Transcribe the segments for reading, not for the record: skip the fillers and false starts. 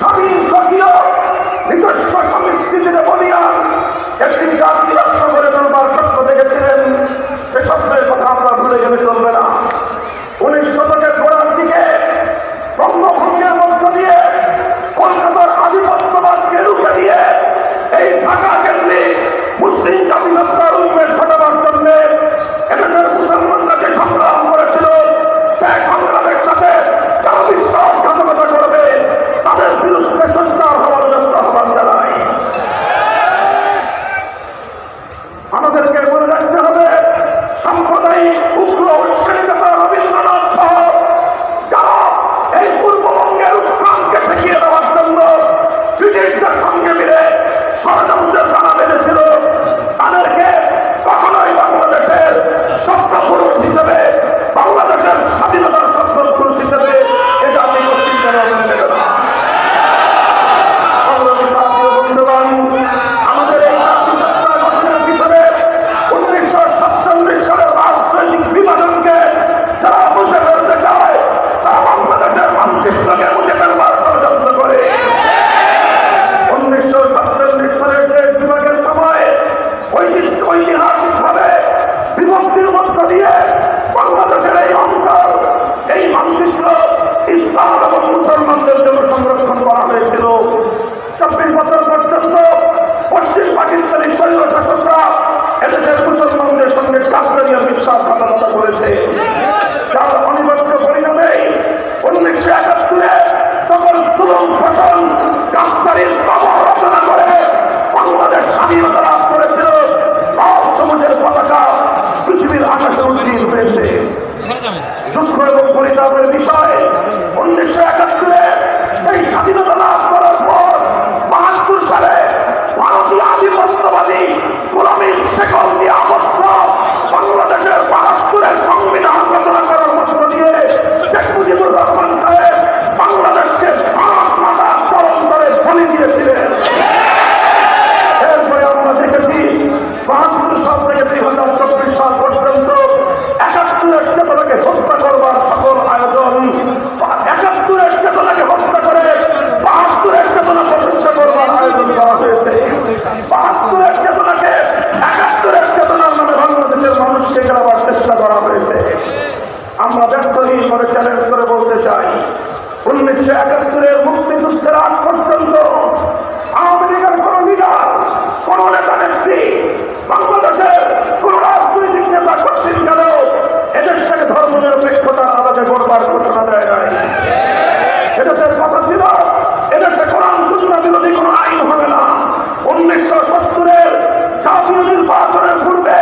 স্বাধীন স্বকীয় নিজস্ব সংস্কৃতির বলিয়ান একটি জাতি রাষ্ট্র করে তোলবার স্বপ্ন দেখেছিলেন। সে স্বপ্নের কথা আমরা ভুলে গেলে চলবে না। 19 শতকের গোড়ার দিকে বঙ্গভঙ্গের মধ্য দিয়ে কলকাতার আধিপত্যবাদকে রুখে দিয়ে এই ঢাকা কেন্দ্রিক মুসলিম জাতিসত্তার উন্মেষ ঘটাবার জন্য এদেশের মুসলমানরা যে সংগ্রাম করেছিল, সেই সংগ্রামের সাথে যারা বিশ্বাসঘাতকতা করবে তাদের বিরুদ্ধে সোচ্চার হওয়ার জন্য আহ্বান জানাই। আমাদেরকে মনে রাখতে হবে, সাম্প্রদায়িক উগ্র উৎসাহিতা রবীন্দ্রনাথ সহ যারা এই পূর্ববঙ্গের উত্থানকে ঠেকিয়ে দেওয়ার জন্য ব্রিটিশদের সঙ্গে মিলে ষড়যন্ত্রের জানা বেঁধেছিল, তাদেরকে কখনোই বাংলাদেশের স্বপ্নপুরুষ হিসেবে, বাংলাদেশের স্বাধীনতার স্বপ্নপুরুষ হিসেবে এ জাতি চিন্তা মেনে নেবে না। বন্ধুবান, আমাদের এই জাতিসত্তা গঠনের পিছনে 1947 সালের রাজনৈতিক বিভাজনকে যারা মুছে ফেলতে চায়, তারা বাংলাদেশের মানচিত্রকে মুছে ফেলবার ষড়যন্ত্র করে। 1947 সালের দেশ বিভাগের সময় ঐতিহাসিকভাবে বিভক্তির মধ্য দিয়ে বাংলাদেশের এই অঞ্চল, এই মানচিত্র ইসলাম এবং মুসলমানদের জন্য সংরক্ষণ করা হয়েছিল। 24 বছর পর্যন্ত পশ্চিম পাকিস্তানি শৈল শাসকরা এদেশের মুসলমানদের সঙ্গে কাশ্মীর বিশ্বাসঘাতকতা করেছে, যার অনিবার্য পরিণামে 1971 সকল তুলন ফসল কাশ্মীরের প্রবল রচনা করে বাংলাদেশ স্বাধীনতা লাভ করেছিল। সমাজের পতাকা পৃথিবীর আকাশে উন্নীত হয়েছে। দুঃখ এবং পরিতাপের বিষয়, 1971 এই স্বাধীনতা লাভ করার পর 72 সালে ভারতীয় আধিপত্যবাদী গোলামীর শেকল দিয়ে আবদ্ধ বাংলাদেশের 72-এর সংবিধান রচনা করার মধ্য দিয়ে শেখ মুজিবুর রহমান সাহেব বাংলাদেশকে ভারত মাতার তরন্তরে বলি দিয়েছিলেন। এরপরে আমরা দেখেছি 72 সাল থেকে 2024 সাল পর্যন্ত 71-এর চেতনাকে হত্যা করবার সকল আয়োজন, 71-এর চেতনাকে হত্যা করে 72-এর চেতনা প্রতিষ্ঠা করবার আয়োজন করা হয়েছে। 72-এর চেতনাকে 71-এর চেতনার নামে বাংলাদেশের মানুষকে গেলাবার চেষ্টা করা হয়েছে। আমরা ব্যর্থহীন করে চ্যালেঞ্জ করে বলতে চাই, 1971-এর মুক্তিযুদ্ধের আগ পর্যন্ত আওয়ামী লীগের কোন লিডার, কোন নেতা নেত্রী, বাংলাদেশের কোন রাজনৈতিক নেতা কর্তৃক গেলেও এদেশ থেকে ধর্মনিরপেক্ষতার আলাদা করবার ঘোষণা দেয় নাই। এদেশের কথা ছিল এদেশে কোরআন সুন্নাহ বিরোধী কোন আইন হবে না। 1970-এর জাতীয় নির্বাচনের পূর্বে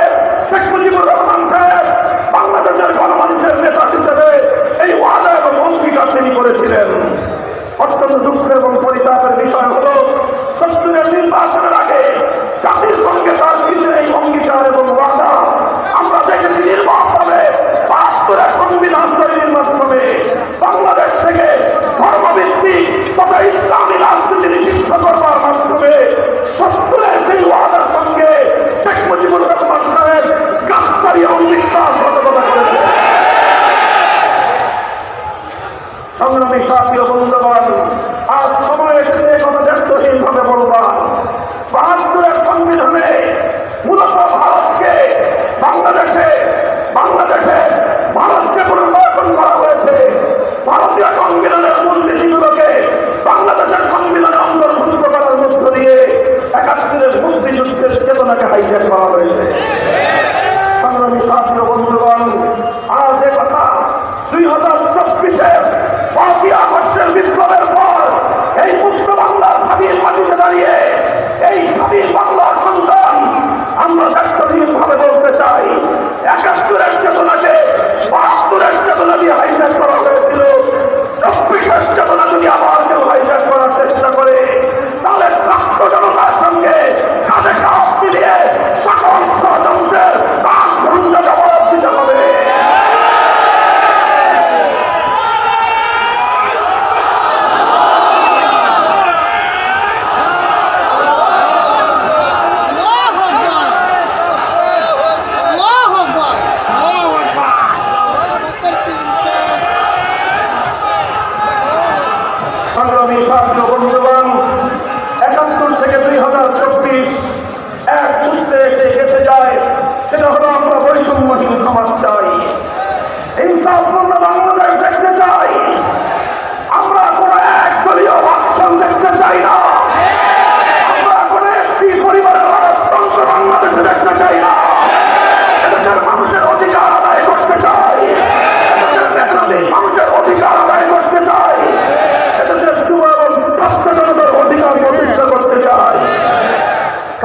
শেখ মুজিবুর রহমান সাহেব বাংলাদেশের গণমানুষের নেতা হিসেবে এই ওয়াদা এবং অঙ্গীকার তিনি করেছিলেন। অত্যন্ত দুঃখ এবং পরিতাপের বিষয় হল 70-এর নির্বাচনের আগে জাতির সঙ্গে তার এই অঙ্গীকার এবং ওয়াদা আমরা দেখেছি নির্বাচনে 72-এর সংবিধান তৈরির মাধ্যমে বাংলাদেশ থেকে ধর্মভিত্তিক তথা ইসলামী রাজনীতি নিষিদ্ধ করবার মাধ্যমে 70-এর সেই ওয়াদার সঙ্গে শেখ মুজিবুর রহমান সাহেব গাদ্দারি এবং বিশ্বাসঘাতকতা করেছে। সংগ্রামী সাথী ও বন্ধুগণ, আজ সময় এসেছে কথা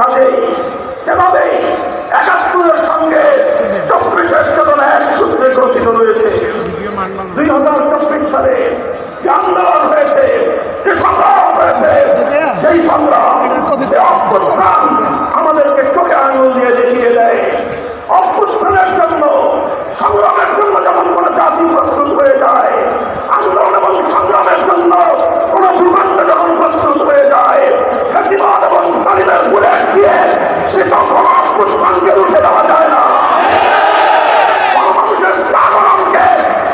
কাজেই এভাবেই ৭১-এর সঙ্গে ২৪-এর চেতনা এক সূত্রে গ্রথিত রয়েছে। ২০২৪ সালে যে আন্দোলন হয়েছে, যে সংগ্রাম হয়েছে, সেই সংগ্রাম অভ্যুত্থান আমাদেরকে চোখে আঙুল দিয়ে দেখিয়ে দেয়। অভ্যুত্থানের জন্য, সংগ্রামের জন্য যখন কোন জাতি প্রস্তুত হয়ে যায়, আন্দোলন এবং সংগ্রামের জন্য কোন ভূখণ্ড যখন প্রস্তুত হয়ে যায়, ফ্যাসিবাদ এবং তালিমের বুলেট দিয়ে সে তখন অভ্যুত্থানকে রুখে দেওয়া যায় না। মানুষের জাগরণকে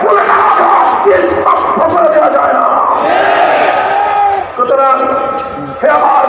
বুলেটের আঘাত দিয়ে স্তব্ধ করে দেওয়া যায় না। সুতরাং হে আমার